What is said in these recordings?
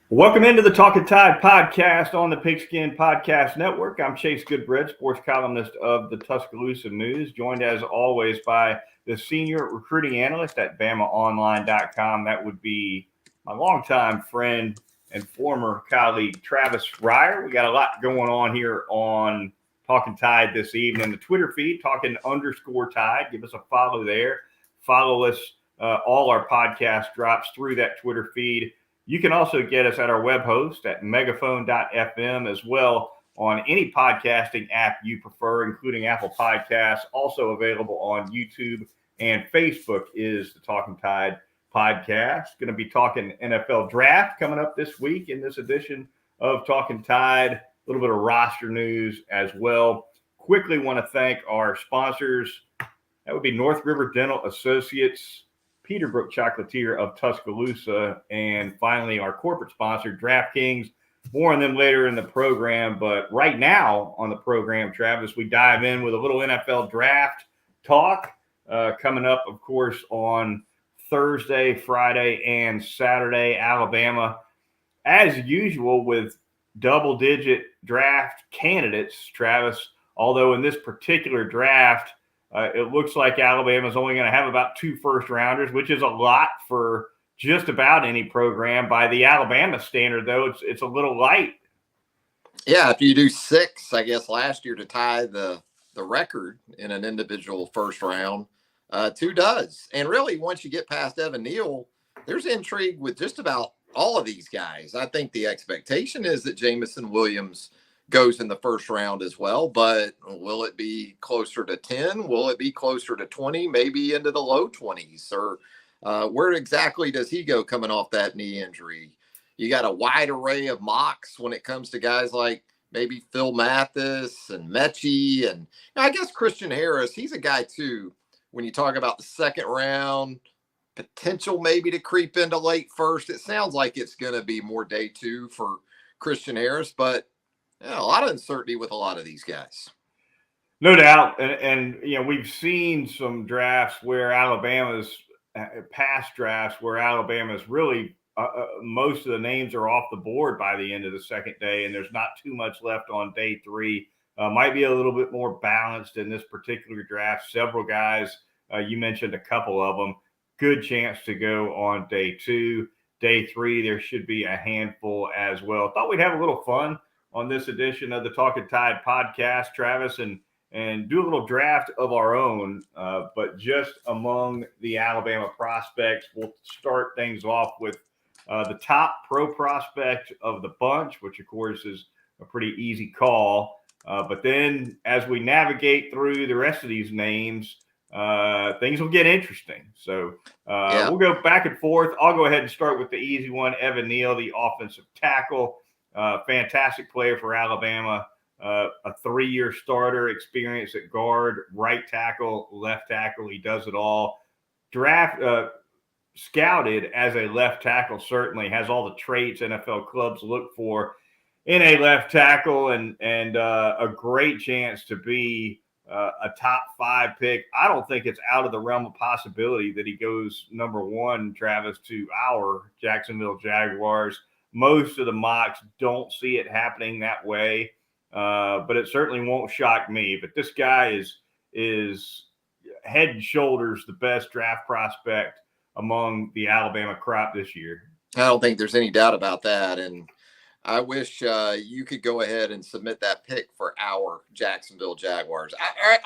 Welcome into the Talkin Tide podcast on the Pigskin Podcast Network. I'm Chase Goodbread, sports columnist of the Tuscaloosa News, joined as always by the senior recruiting analyst at BamaOnline.com. That would be my longtime friend and former colleague, Travis Reier. We got a lot going on here on Talkin Tide this evening. The Twitter feed, Talkin_Tide. Give us a follow there. Follow us. All our podcast drops through that Twitter feed. You can also get us at our web host at megaphone.fm as well on any podcasting app you prefer, including Apple Podcasts. Also available on YouTube and Facebook is the Talkin Tide podcast. Going to be talking NFL draft coming up this week in this edition of Talkin Tide. A little bit of roster news as well. Quickly want to thank our sponsors. That would be North River Dental Associates, Peterbrook Chocolatier of Tuscaloosa, and finally our corporate sponsor, DraftKings. More on them later in the program, but right now on the program, Travis, we dive in with a little NFL draft talk coming up, of course, on Thursday, Friday, and Saturday. Alabama, as usual, with double-digit draft candidates, Travis, although in this particular draft, it looks like Alabama is only going to have about 2 first-rounders, which is a lot for just about any program. By the Alabama standard, though, it's a little light. Yeah, if you do 6, I guess, last year to tie the record in an individual first round, 2 does. And really, once you get past Evan Neal, there's intrigue with just about all of these guys. I think the expectation is that Jamison Williams goes in the first round as well, but will it be closer to 10? Will it be closer to 20? Maybe into the low 20s? Or where exactly does he go coming off that knee injury? You got a wide array of mocks when it comes to guys like maybe Phil Mathis and Mechie. And I guess Christian Harris, he's a guy too, when you talk about the second round, potential maybe to creep into late first. It sounds like it's going to be more day 2 for Christian Harris, but yeah, a lot of uncertainty with a lot of these guys. No doubt. And we've seen some drafts where Alabama's past drafts where Alabama's really most of the names are off the board by the end of the second day, and there's not too much left on day 3. Might be a little bit more balanced in this particular draft. Several guys, you mentioned a couple of them, good chance to go on day 2. Day 3, there should be a handful as well. Thought we'd have a little fun on this edition of the Talkin Tide podcast, Travis, and do a little draft of our own, but just among the Alabama prospects. We'll start things off with the top pro prospect of the bunch, which, of course, is a pretty easy call. But then as we navigate through the rest of these names, things will get interesting. So we'll go back and forth. I'll go ahead and start with the easy one, Evan Neal, the offensive tackle. Fantastic player for Alabama, a 3-year starter, experience at guard, right tackle, left tackle. He does it all. Scouted as a left tackle, certainly has all the traits NFL clubs look for in a left tackle, and a great chance to be a top 5 pick. I don't think it's out of the realm of possibility that he goes number 1, Travis, to our Jacksonville Jaguars. Most of the mocks don't see it happening that way, but it certainly won't shock me. But this guy is head and shoulders the best draft prospect among the Alabama crop this year. I don't think there's any doubt about that. And I wish you could go ahead and submit that pick for our Jacksonville Jaguars.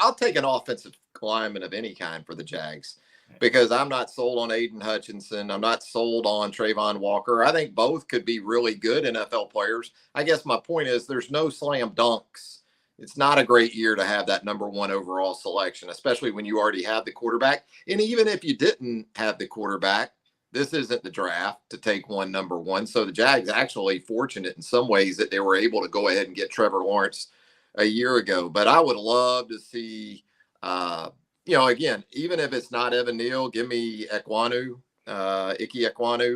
I'll take an offensive lineman of any kind for the Jags, because I'm not sold on Aiden Hutchinson. I'm not sold on Trayvon Walker. I think both could be really good NFL players. I guess my point is there's no slam dunks. It's not a great year to have that number 1 overall selection, especially when you already have the quarterback. And even if you didn't have the quarterback, this isn't the draft to take one number 1. So the Jags actually fortunate in some ways that they were able to go ahead and get Trevor Lawrence a year ago. But I would love to see again, even if it's not Evan Neal, give me Ike Ekwonu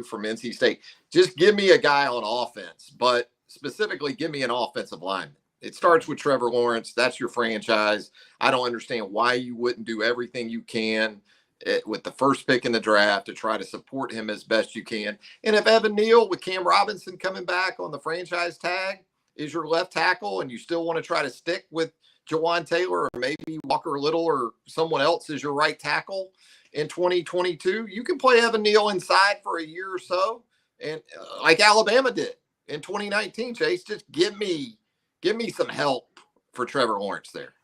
from NC State. Just give me a guy on offense, but specifically give me an offensive lineman. It starts with Trevor Lawrence. That's your franchise. I don't understand why you wouldn't do everything you can with the first pick in the draft to try to support him as best you can. And if Evan Neal with Cam Robinson coming back on the franchise tag is your left tackle, and you still want to try to stick with Jawan Taylor or maybe Walker Little or someone else as your right tackle in 2022, you can play Evan Neal inside for a year or so. And like Alabama did in 2019, Chase, just give me some help for Trevor Lawrence there.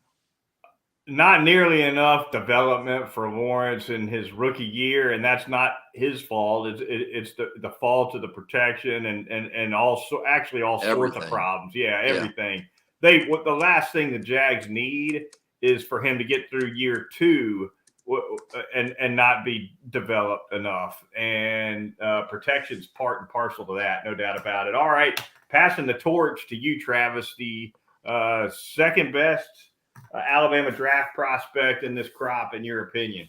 Not nearly enough development for Lawrence in his rookie year, and that's not his fault. It's the fault of the protection and also actually all sorts of problems. Yeah, everything. Yeah. The last thing the Jags need is for him to get through year 2 and not be developed enough. And protection's part and parcel to that, no doubt about it. All right, passing the torch to you, Travis, the second best Alabama draft prospect in this crop, in your opinion?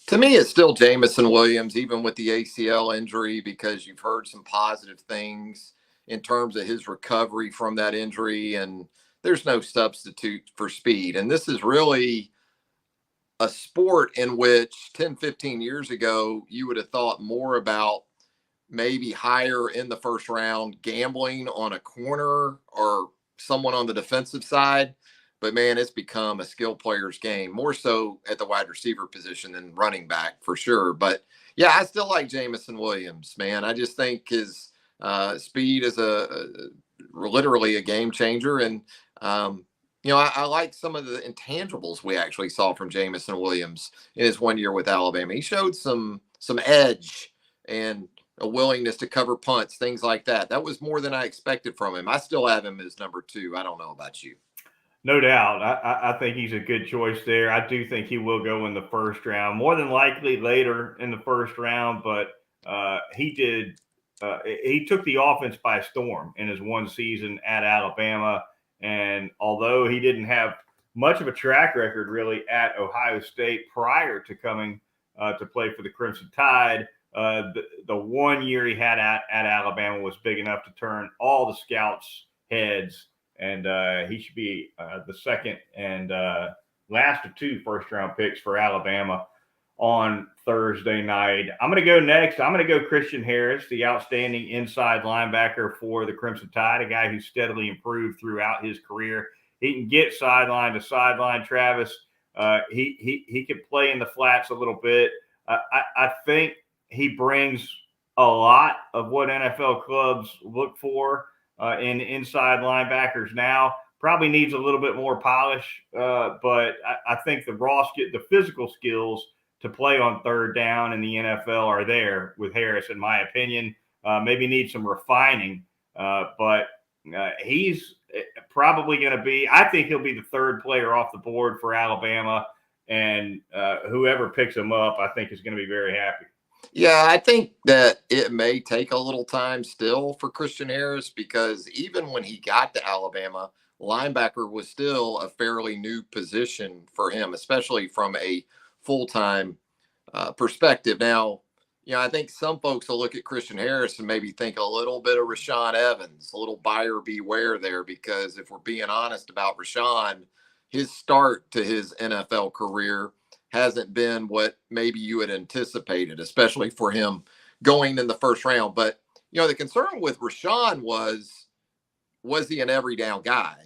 To me, it's still Jameson Williams, even with the ACL injury, because you've heard some positive things in terms of his recovery from that injury, and there's no substitute for speed. And this is really a sport in which 10, 15 years ago, you would have thought more about maybe higher in the first round gambling on a corner or someone on the defensive side. But, man, it's become a skill player's game, more so at the wide receiver position than running back for sure. But, yeah, I still like Jameson Williams, man. I just think his speed is literally a game changer. And, I like some of the intangibles we actually saw from Jameson Williams in his 1 year with Alabama. He showed some edge and a willingness to cover punts, things like that. That was more than I expected from him. I still have him as number 2. I don't know about you. No doubt. I think he's a good choice there. I do think he will go in the first round, more than likely later in the first round, but he took the offense by storm in his one season at Alabama. And although he didn't have much of a track record really at Ohio State prior to coming to play for the Crimson Tide, the 1 year he had at Alabama was big enough to turn all the scouts' heads. And he should be the second and last of 2 first-round picks for Alabama on Thursday night. I'm going to go next. I'm going to go Christian Harris, the outstanding inside linebacker for the Crimson Tide, a guy who steadily improved throughout his career. He can get sideline to sideline, Travis. He can play in the flats a little bit. I think he brings a lot of what NFL clubs look for in inside linebackers now. Probably needs a little bit more polish, but I think the physical skills to play on third down in the NFL are there with Harris, in my opinion. Maybe needs some refining, but he's probably going to be – I think he'll be the third player off the board for Alabama, and whoever picks him up I think is going to be very happy. Yeah, I think that it may take a little time still for Christian Harris, because even when he got to Alabama, linebacker was still a fairly new position for him, especially from a full-time perspective. Now, I think some folks will look at Christian Harris and maybe think a little bit of Rashaan Evans, a little buyer beware there, because if we're being honest about Rashaan, his start to his NFL career hasn't been what maybe you had anticipated, especially for him going in the first round. But, the concern with Rashaan was he an every down guy?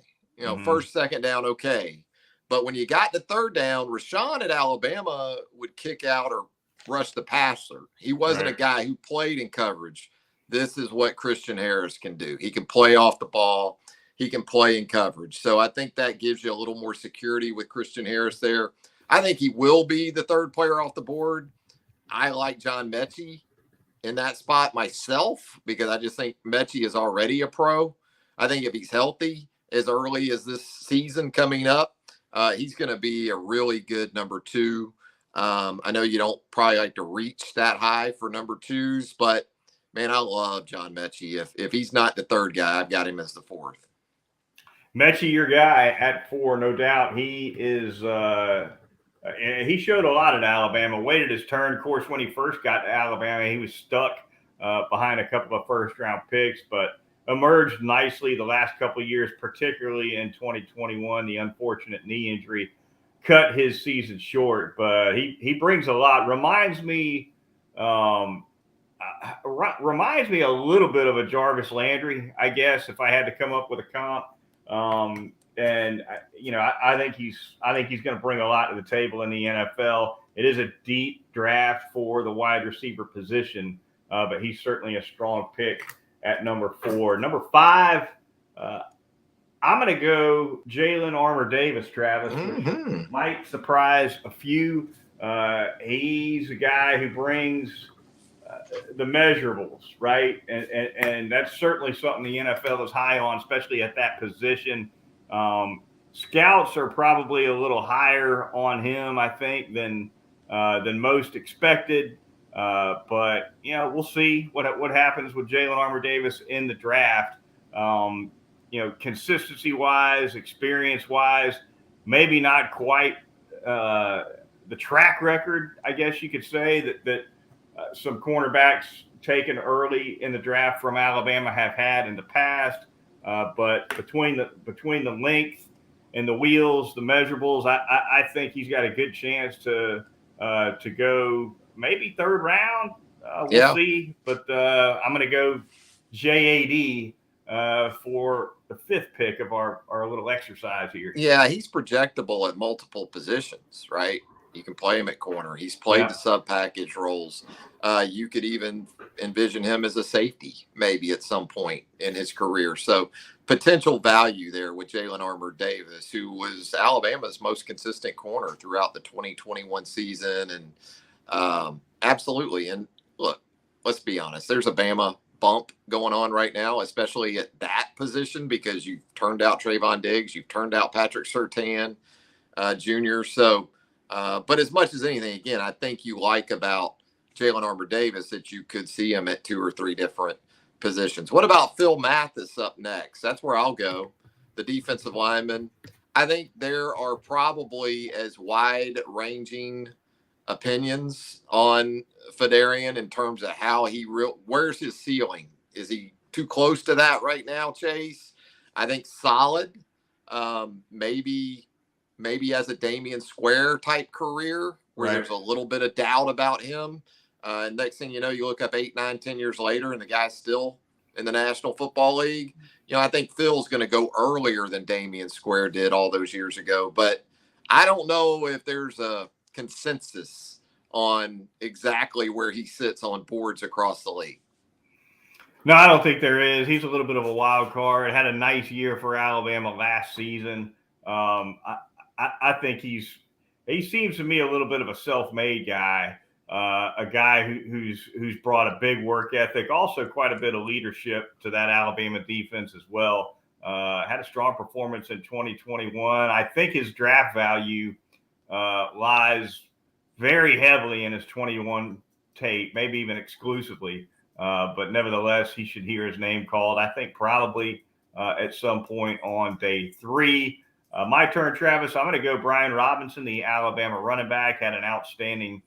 First, second down, okay. But when you got to third down, Rashaan at Alabama would kick out or rush the passer. He wasn't a guy who played in coverage. This is what Christian Harris can do. He can play off the ball. He can play in coverage. So I think that gives you a little more security with Christian Harris there. I think he will be the third player off the board. I like John Mechie in that spot myself, because I just think Mechie is already a pro. I think if he's healthy as early as this season coming up, he's going to be a really good number 2. I know you don't probably like to reach that high for number 2s, but, man, I love John Mechie. If he's not the third guy, I've got him as the 4th. Mechie, your guy at 4, no doubt. He is he showed a lot at Alabama, waited his turn. Of course, when he first got to Alabama, he was stuck behind a couple of first-round picks, but emerged nicely the last couple of years, particularly in 2021, the unfortunate knee injury cut his season short, but he brings a lot. Reminds me a little bit of a Jarvis Landry, I guess, if I had to come up with a comp. I think he's going to bring a lot to the table in the NFL. It is a deep draft for the wide receiver position, but he's certainly a strong pick at number 4. Number 5, I'm going to go Jalen Armour Davis, Travis, which might surprise a few. He's a guy who brings the measurables, right? And that's certainly something the NFL is high on, especially at that position. Scouts are probably a little higher on him, I think, than most expected. But we'll see what happens with Jalen Armour Davis in the draft. Consistency wise, experience wise, maybe not quite the track record, I guess you could say, that some cornerbacks taken early in the draft from Alabama have had in the past. But between the length and the wheels, the measurables, I think he's got a good chance to go maybe 3rd round. We'll see. But I'm going to go JAD for the 5th pick of our little exercise here. Yeah, he's projectable at multiple positions, right? You can play him at corner. He's played the sub-package roles. You could even envision him as a safety maybe at some point in his career. So potential value there with Jalen Armour Davis, who was Alabama's most consistent corner throughout the 2021 season. And absolutely. And look, let's be honest. There's a Bama bump going on right now, especially at that position, because you've turned out Trayvon Diggs, you've turned out Patrick Surtain Jr. So, but as much as anything, again, I think you like about Jalen Armour Davis that you could see him at 2 or 3 different positions. What about Phil Mathis up next? That's where I'll go. The defensive lineman. I think there are probably as wide-ranging opinions on Fedarian in terms of how where's his ceiling? Is he too close to that right now, Chase? I think solid. Maybe has a Damian Square type career where there's a little bit of doubt about him. And next thing you know, you look up 8, 9, 10 years later and the guy's still in the National Football League. I think Phil's going to go earlier than Damian Square did all those years ago. But I don't know if there's a consensus on exactly where he sits on boards across the league. No, I don't think there is. He's a little bit of a wild card. Had a nice year for Alabama last season. I think he seems to me a little bit of a self-made guy, a guy who's brought a big work ethic, also quite a bit of leadership to that Alabama defense as well. Had a strong performance in 2021. I think his draft value lies very heavily in his 21 tape, maybe even exclusively. But nevertheless, he should hear his name called, I think, probably at some point on day 3. My turn, Travis. I'm going to go Brian Robinson, the Alabama running back, had an outstanding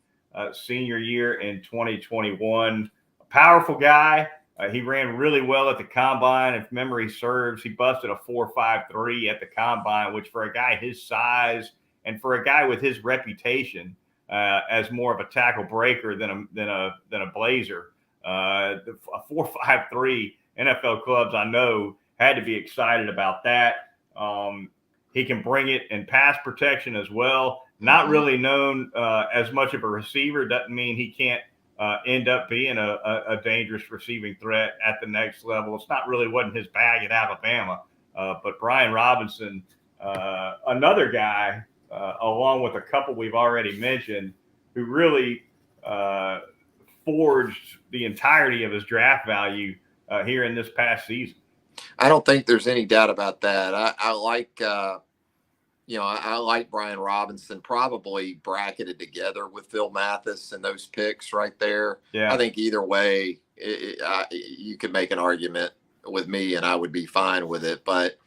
senior year in 2021. A powerful guy. He ran really well at the combine. If memory serves, he busted a 4.53 at the combine, which for a guy his size and for a guy with his reputation as more of a tackle breaker than a blazer, a 4.53 NFL clubs I know had to be excited about that. He can bring it in pass protection as well. Not really known as much of a receiver. Doesn't mean he can't end up being a dangerous receiving threat at the next level. It's not really wasn't his bag at Alabama. But Brian Robinson, another guy, along with a couple we've already mentioned, who really forged the entirety of his draft value here in this past season. I don't think there's any doubt about that. I like, I like Brian Robinson, probably bracketed together with Phil Mathis and those picks right there. Yeah. I think either way, you could make an argument with me and I would be fine with it. But,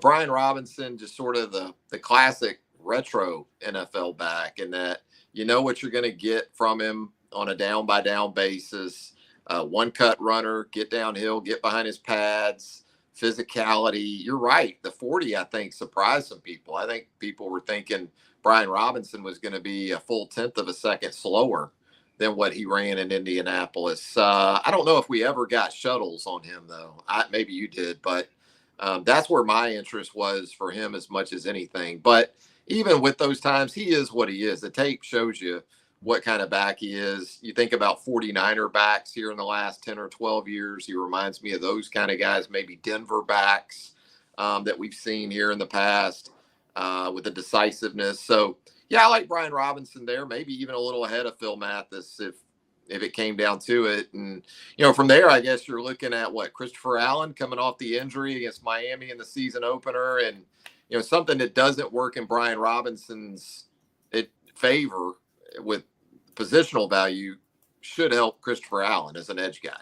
Brian Robinson, just sort of the classic retro NFL back, in that you know what you're going to get from him on a down-by-down basis. One cut runner, get downhill, get behind his pads, physicality. You're right. The 40, I think, surprised some people. I think people were thinking Brian Robinson was going to be a full 1/10 of a second slower than what he ran in Indianapolis. I don't know if we ever got shuttles on him, though. Maybe you did, but that's where my interest was for him as much as anything. But even with those times, he is what he is. The tape shows you what kind of back he is. You think about 49er backs here in the last 10 or 12 years. He reminds me of those kind of guys, maybe Denver backs that we've seen here in the past with the decisiveness. So, yeah, I like Brian Robinson there, maybe even a little ahead of Phil Mathis if it came down to it. And, from there, I guess you're looking at Christopher Allen coming off the injury against Miami in the season opener. And, something that doesn't work in Brian Robinson's favor with positional value should help Christopher Allen as an edge guy.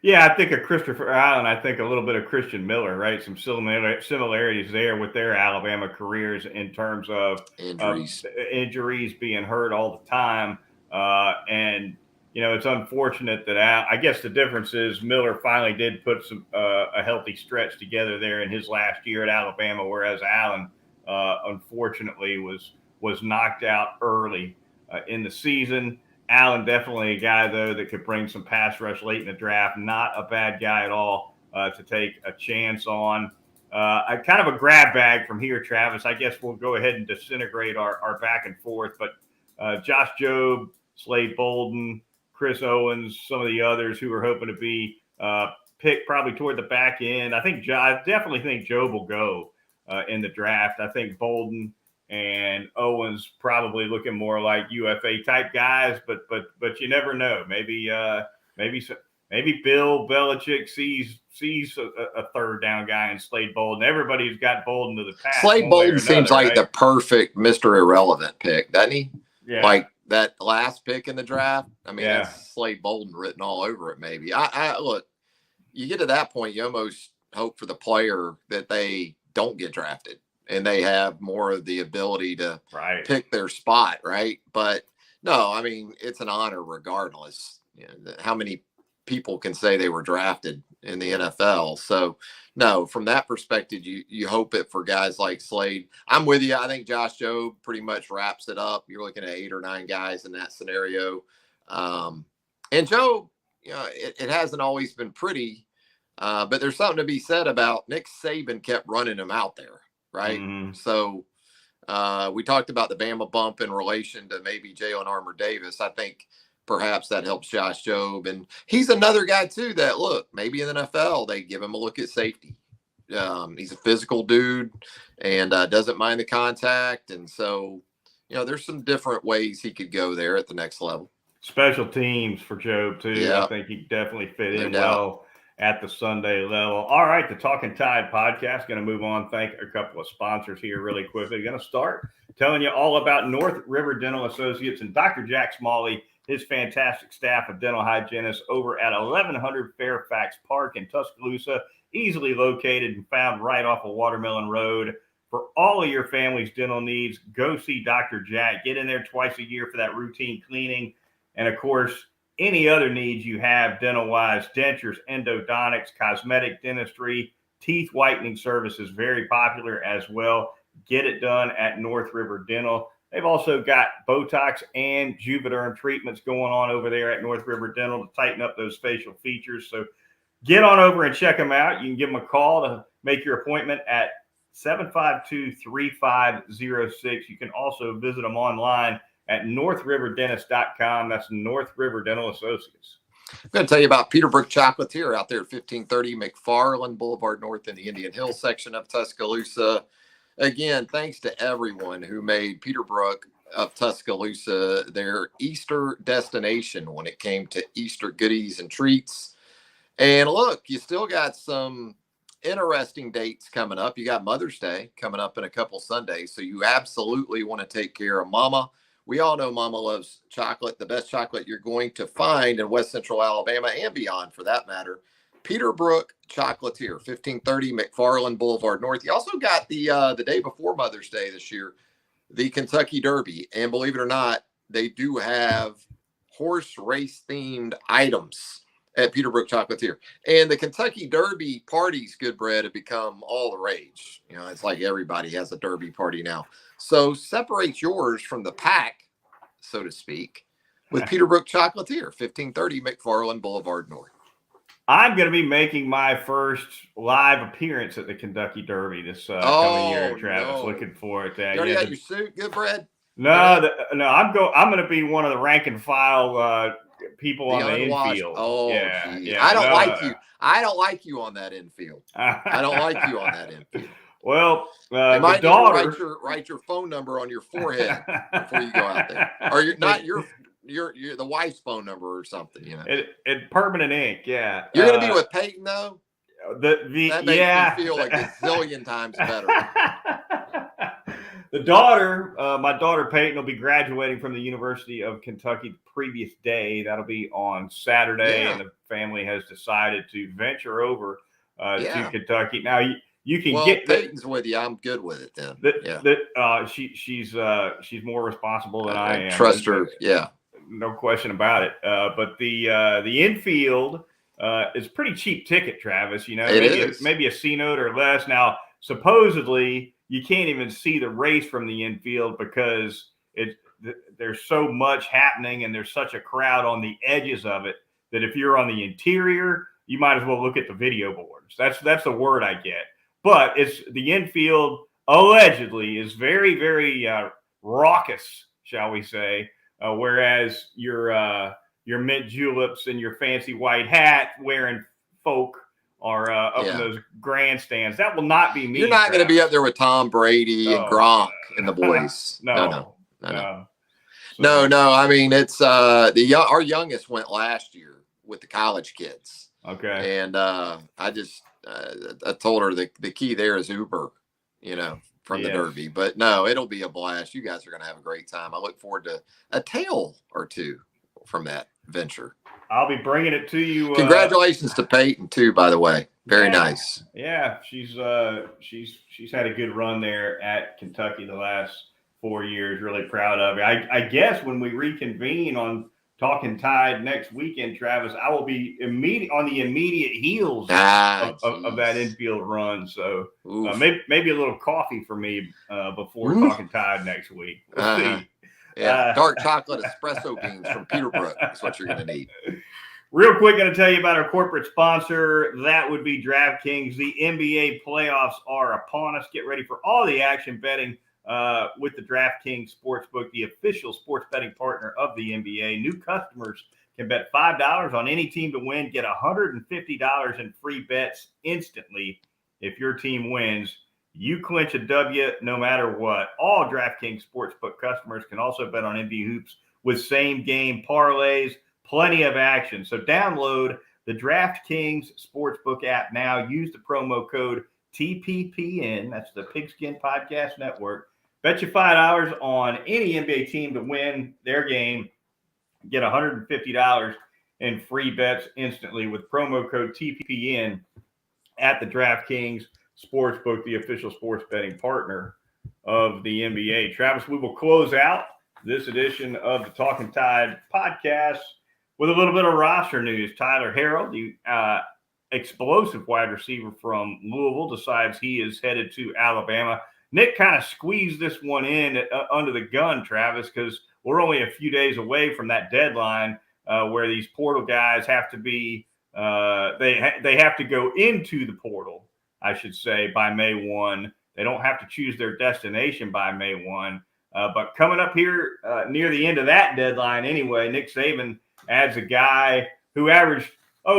Yeah, I think of Christopher Allen. I think a little bit of Christian Miller, right? Some similarities there with their Alabama careers in terms of injuries being hurt all the time. And, it's unfortunate that I guess the difference is Miller finally did put a healthy stretch together there in his last year at Alabama, whereas Allen, unfortunately, was knocked out early in the season. Allen definitely a guy, though, that could bring some pass rush late in the draft. Not a bad guy at all to take a chance on. Kind of a grab bag from here, Travis. I guess we'll go ahead and disintegrate our back and forth. But Josh Jobe, Slade Bolden, Chris Owens, some of the others who are hoping to be picked probably toward the back end. I definitely think Jobe will go in the draft. I think Bolden and Owens probably looking more like UFA type guys, but you never know. Maybe Bill Belichick sees a third down guy in Slade Bolden. Everybody's got Bolden to the pass. Slade Bolden seems like the perfect Mr. Irrelevant pick, doesn't he? Yeah. Like that last pick in the draft. I mean, yeah. That's Slade Bolden written all over it. Maybe I look. You get to that point, you almost hope for the player that they don't get drafted and they have more of the ability to pick their spot, right? But no, I mean, it's an honor regardless. How many people can say they were drafted in the NFL? So, no, from that perspective, you hope it for guys like Slade. I'm with you. I think Josh Jobe pretty much wraps it up. You're looking at 8 or 9 guys in that scenario. And Jobe, it hasn't always been pretty, but there's something to be said about Nick Saban kept running him out there. Right. Mm-hmm. So we talked about the Bama bump in relation to maybe Jalen Armour Davis. I think perhaps that helps Josh Jobe. And he's another guy, too, that, look, maybe in the NFL, they give him a look at safety. He's a physical dude and doesn't mind the contact. And so, there's some different ways he could go there at the next level. Special teams for Jobe, too. Yeah. I think he definitely fit in well at the Sunday level. All right, the Talkin Tide podcast. Going to move on. Thank a couple of sponsors here really quickly. Going to start telling you all about North River Dental Associates and Dr. Jack Smalley, his fantastic staff of dental hygienists over at 1100 Fairfax Park in Tuscaloosa, easily located and found right off of Watermelon Road. For all of your family's dental needs, go see Dr. Jack. Get in there twice a year for that routine cleaning. And, of course, any other needs you have dental-wise, dentures, endodontics, cosmetic dentistry, teeth whitening services, very popular as well. Get it done at North River Dental. They've also got Botox and Juvederm treatments going on over there at North River Dental to tighten up those facial features. So get on over and check them out. You can give them a call to make your appointment at 752-3506. You can also visit them online at northriverdentist.com. That's North River Dental Associates. I'm going to tell you about Peterbrook Chocolatier out there at 1530 McFarland Boulevard North in the Indian Hill section of Tuscaloosa. Again, thanks to everyone who made Peterbrook of Tuscaloosa their Easter destination when it came to Easter goodies and treats. And look, you still got some interesting dates coming up. You got Mother's Day coming up in a couple Sundays, so you absolutely want to take care of Mama. We all know Mama loves chocolate, the best chocolate you're going to find in West Central Alabama and beyond, for that matter. Peterbrook Chocolatier, 1530 McFarland Boulevard North. You also got the day before Mother's Day this year, the Kentucky Derby. And believe it or not, they do have horse race themed items at Peterbrook Chocolatier. And the Kentucky Derby parties, Goodbread, have become all the rage. You know, it's like everybody has a Derby party now. So separate yours from the pack, so to speak, with Peterbrook Chocolatier, 1530 McFarland Boulevard North. I'm going to be making my first live appearance at the Kentucky Derby this coming year, Travis. No. Looking forward to that. You already got your suit, Goodbread? No, I'm going to be one of the rank and file people on the infield. Oh, yeah. I don't like you. I don't like you on that infield. I don't like you on that infield. Well, the daughter write your phone number on your forehead before you go out there, or you're the wife's phone number or something. You know, in permanent ink. Yeah, you're going to be with Peyton though. That makes me feel like a zillion times better. The daughter, my daughter Peyton, will be graduating from the University of Kentucky the previous day. That'll be on Saturday, and the family has decided to venture over to Kentucky. Now you can get Peyton's with you. I'm good with it then. She's more responsible than I am. Trust her. Yeah, no question about it. But the infield is pretty cheap ticket, Travis. You know, maybe a C note or less. Now, supposedly, you can't even see the race from the infield because there's so much happening and there's such a crowd on the edges of it that if you're on the interior, you might as well look at the video boards. That's the word I get. But it's the infield allegedly is very, very raucous, shall we say, whereas your mint juleps and your fancy white hat wearing folk are up in those grandstands. That will not be me. You're not going to be up there with Tom Brady and Gronk and the boys. No. I mean, it's our youngest went last year with the college kids. Okay. And I told her the key there is Uber, from the Derby. But no, it'll be a blast. You guys are going to have a great time. I look forward to a tale or two from that venture. I'll be bringing it to you. Congratulations to Peyton too, by the way. Very nice. Yeah, she's had a good run there at Kentucky the last 4 years. Really proud of it. I guess when we reconvene on Talkin Tide next weekend, Travis, I will be on the immediate heels of that infield run. So maybe a little coffee for me before Talkin Tide next week. We'll see. Yeah, dark chocolate espresso beans from Peterbrook. That's what you're going to need. Real quick, going to tell you about our corporate sponsor. That would be DraftKings. The NBA playoffs are upon us. Get ready for all the action betting with the DraftKings Sportsbook, the official sports betting partner of the NBA. New customers can bet $5 on any team to win. Get $150 in free bets instantly if your team wins. You clinch a W no matter what. All DraftKings Sportsbook customers can also bet on NBA hoops with same-game parlays. Plenty of action. So download the DraftKings Sportsbook app now. Use the promo code TPPN. That's the Pigskin Podcast Network. Bet you $5 on any NBA team to win their game. Get $150 in free bets instantly with promo code TPPN at the DraftKings Sportsbook, the official sports betting partner of the NBA. Travis, we will close out this edition of the Talkin Tide podcast with a little bit of roster news. Tyler Harrell, the explosive wide receiver from Louisville, decides he is headed to Alabama. Nick kind of squeezed this one in under the gun, Travis, because we're only a few days away from that deadline where these portal guys have to be they have to go into the portal, I should say, by May 1. They don't have to choose their destination by May 1. But coming up here near the end of that deadline anyway, Nick Saban adds a guy who averaged,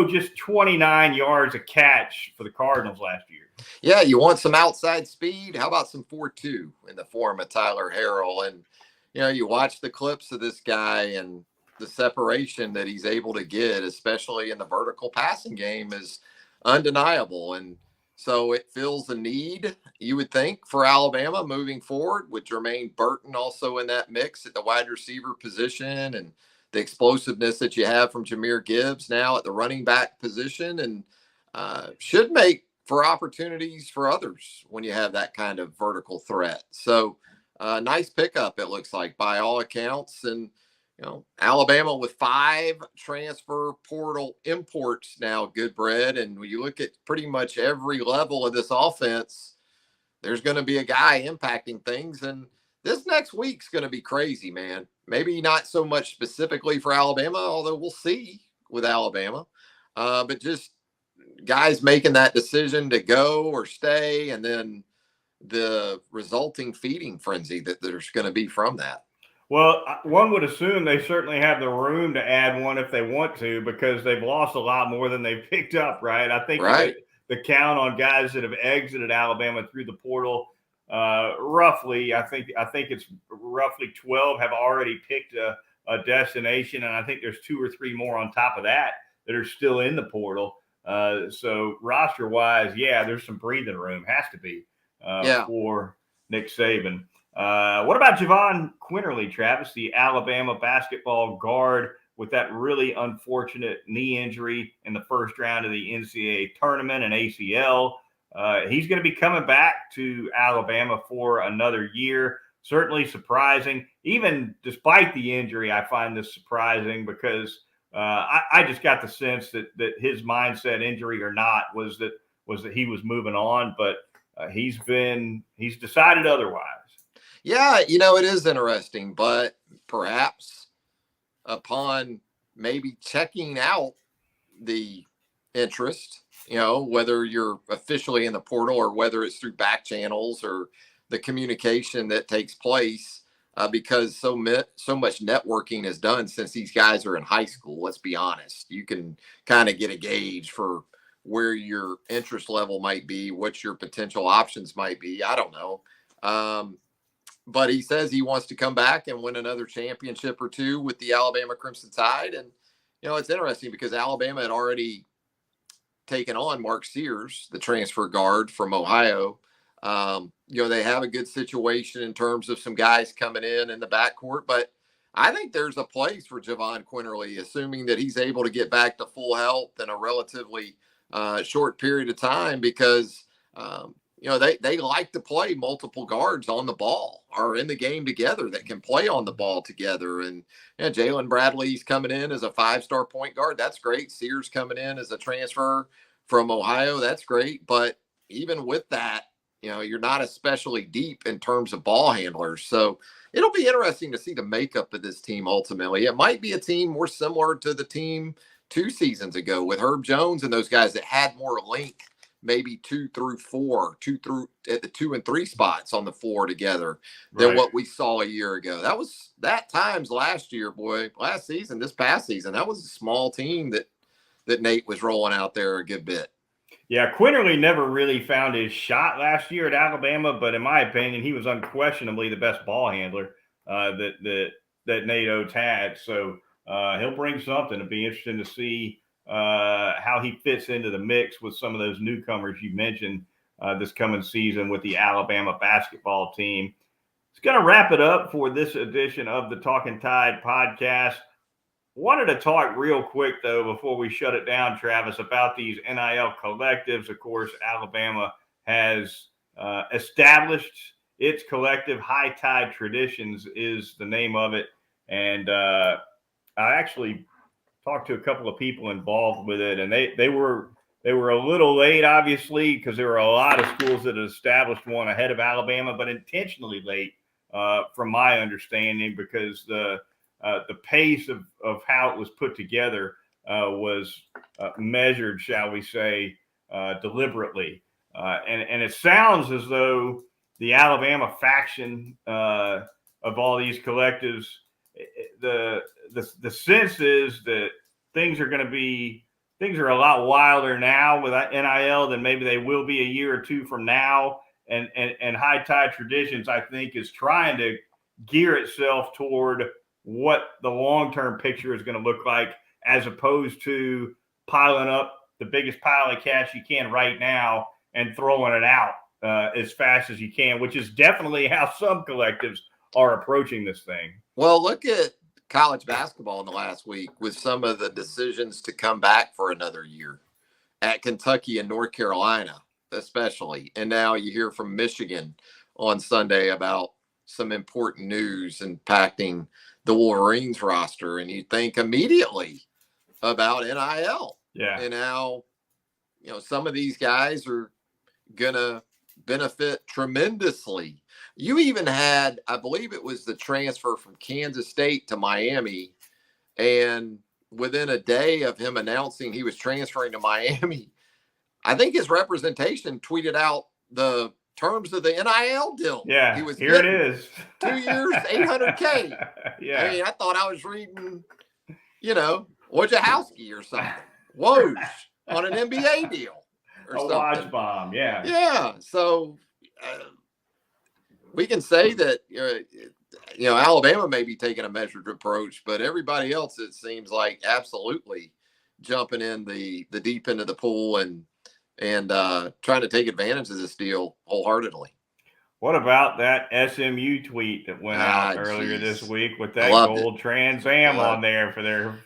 just 29 yards a catch for the Cardinals last year. Yeah, you want some outside speed? How about some 4.2 in the form of Tyler Harrell? And, you watch the clips of this guy and the separation that he's able to get, especially in the vertical passing game, is undeniable. And so it fills a need, you would think, for Alabama moving forward, with Jermaine Burton also in that mix at the wide receiver position, and the explosiveness that you have from Jahmyr Gibbs now at the running back position, and should make for opportunities for others when you have that kind of vertical threat. So nice pickup, it looks like, by all accounts. And, Alabama with 5 transfer portal imports now, Goodbread. And when you look at pretty much every level of this offense, there's going to be a guy impacting things. And this next week's going to be crazy, man. Maybe not so much specifically for Alabama, although we'll see with Alabama. But just guys making that decision to go or stay, and then the resulting feeding frenzy that there's going to be from that. Well, one would assume they certainly have the room to add one if they want to, because they've lost a lot more than they've picked up, right? I think the count on guys that have exited Alabama through the portal, roughly, I think it's roughly 12 have already picked a destination, and I think there's 2 or 3 more on top of that are still in the portal. So roster-wise, there's some breathing room, has to be, for Nick Saban. What about Javon Quinerly, Travis, the Alabama basketball guard with that really unfortunate knee injury in the first round of the NCAA tournament and ACL? He's going to be coming back to Alabama for another year. Certainly surprising. Even despite the injury, I find this surprising because I just got the sense that his mindset, injury or not, was that he was moving on, but he's decided otherwise. Yeah, it is interesting, but perhaps upon maybe checking out the interest, whether you're officially in the portal or whether it's through back channels or the communication that takes place, because so much networking is done since these guys are in high school. Let's be honest. You can kind of get a gauge for where your interest level might be, what your potential options might be. I don't know. But he says he wants to come back and win another championship or 2 with the Alabama Crimson Tide. And, it's interesting because Alabama had already taken on Mark Sears, the transfer guard from Ohio. They have a good situation in terms of some guys coming in the backcourt. But I think there's a place for Javon Quinerly, assuming that he's able to get back to full health in a relatively short period of time, because they like to play multiple guards on the ball or in the game together that can play on the ball together. And Jalen Bradley's coming in as a 5-star point guard. That's great. Sears coming in as a transfer from Ohio. That's great. But even with that, you're not especially deep in terms of ball handlers. So it'll be interesting to see the makeup of this team ultimately. It might be a team more similar to the team 2 seasons ago with Herb Jones and those guys that had more length, maybe 2 through 4, 2 through at the 2 and 3 spots on the floor together than what we saw a year ago. That times last year, last season, this past season, that was a small team that Nate was rolling out there a good bit. Yeah, Quinerly never really found his shot last year at Alabama, but in my opinion, he was unquestionably the best ball handler that Nate Oates had. So he'll bring something. It'll be interesting to see how he fits into the mix with some of those newcomers you mentioned this coming season with the Alabama basketball team. It's going to wrap it up for this edition of the Talkin Tide podcast. Wanted to talk real quick, though, before we shut it down, Travis, about these NIL collectives. Of course, Alabama has established its collective. High Tide Traditions is the name of it. And I actually talked to a couple of people involved with it, and they were a little late, obviously, because there were a lot of schools that had established one ahead of Alabama, but intentionally late, from my understanding, because the pace of how it was put together was measured, shall we say, deliberately. And it sounds as though the Alabama faction of all these collectives, the sense is that things are a lot wilder now with NIL than maybe they will be a year or 2 from now. And High Tide Traditions, I think, is trying to gear itself toward what the long-term picture is going to look like, as opposed to piling up the biggest pile of cash you can right now and throwing it out as fast as you can, which is definitely how some collectives are approaching this thing. Well, look at college basketball in the last week with some of the decisions to come back for another year at Kentucky and North Carolina, especially. And now you hear from Michigan on Sunday about some important news impacting the Wolverines roster, and you think immediately about NIL. Yeah. And how, some of these guys are going to benefit tremendously. You even had, I believe it was the transfer from Kansas State to Miami. And within a day of him announcing he was transferring to Miami, I think his representation tweeted out the terms of the NIL deal. Yeah, he was here it is. 2 years, $800K. Yeah. I mean, I thought I was reading, Wojciechowski or something. Woj on an NBA deal or a something. watch bomb, yeah. Yeah. So we can say that, Alabama may be taking a measured approach, but everybody else, it seems like, absolutely jumping in the deep end of the pool and trying to take advantage of this deal wholeheartedly. What about that SMU tweet that went out earlier this week with that gold Trans Am on there for their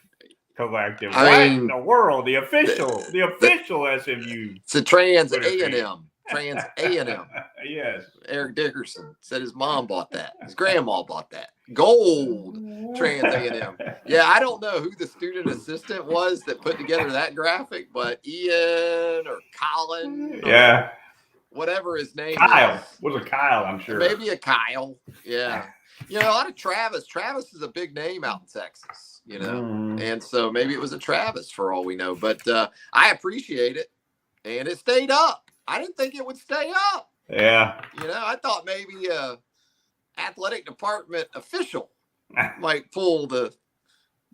collective? What in the world? The official SMU. It's a Trans A&M. Trans A&M. Yes. Eric Dickerson said his mom bought that. His grandma bought that. Gold Trans A&M. Yeah, I don't know who the student assistant was that put together that graphic, but Ian or Colin or whatever his name Kyle. is. Was a Kyle, I'm sure. Maybe a Kyle. Yeah. A lot of Travis. Travis is a big name out in Texas, and so maybe it was a Travis for all we know. But I appreciate it, and it stayed up. I didn't think it would stay up. Yeah. I thought maybe a athletic department official might pull the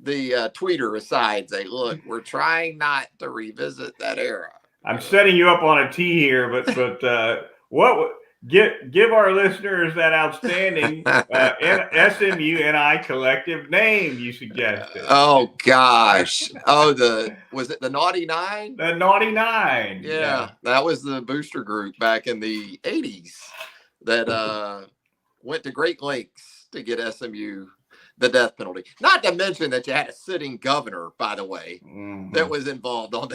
tweeter aside and say, look, we're trying not to revisit that era. I'm setting you up on a tee here, but what give our listeners that outstanding SMU NI Collective name you suggested? Oh gosh! Was it the Naughty Nine? The Naughty Nine. Yeah, that was the booster group back in the '80s that went to great lengths to get SMU the death penalty. Not to mention that you had a sitting governor, by the way, that was involved in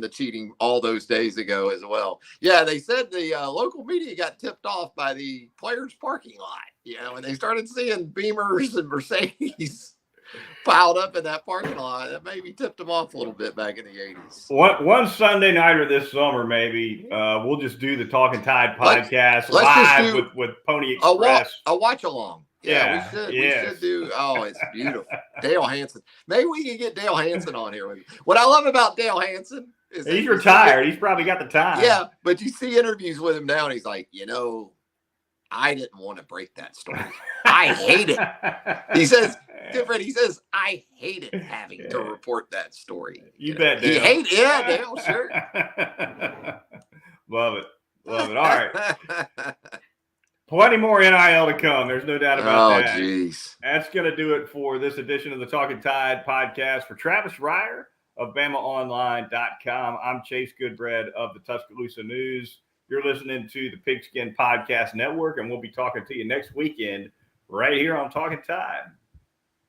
the cheating all those days ago as well. Yeah, they said the local media got tipped off by the players' parking lot, and they started seeing Beamers and Mercedes piled up in that parking lot. That maybe tipped them off a little bit back in the 80s. One Sunday nighter this summer, maybe we'll just do the Talkin Tide podcast live with Pony Express. A watch along. Yeah, we should do. Oh, it's beautiful. Dale Hansen. Maybe we can get Dale Hansen on here with me. What I love about Dale Hansen is he's retired. He's probably got the time. Yeah, but you see interviews with him now, and he's like, I didn't want to break that story. I hate it. He says, I hated having to report that story. You bet, Dale. He hated Dale, sure. Love it. All right. Plenty more NIL to come. There's no doubt about that. Oh, geez. That's going to do it for this edition of the Talkin Tide podcast. For Travis Reier of BamaOnline.com, I'm Chase Goodbread of the Tuscaloosa News. You're listening to the Pigskin Podcast Network, and we'll be talking to you next weekend right here on Talkin Tide.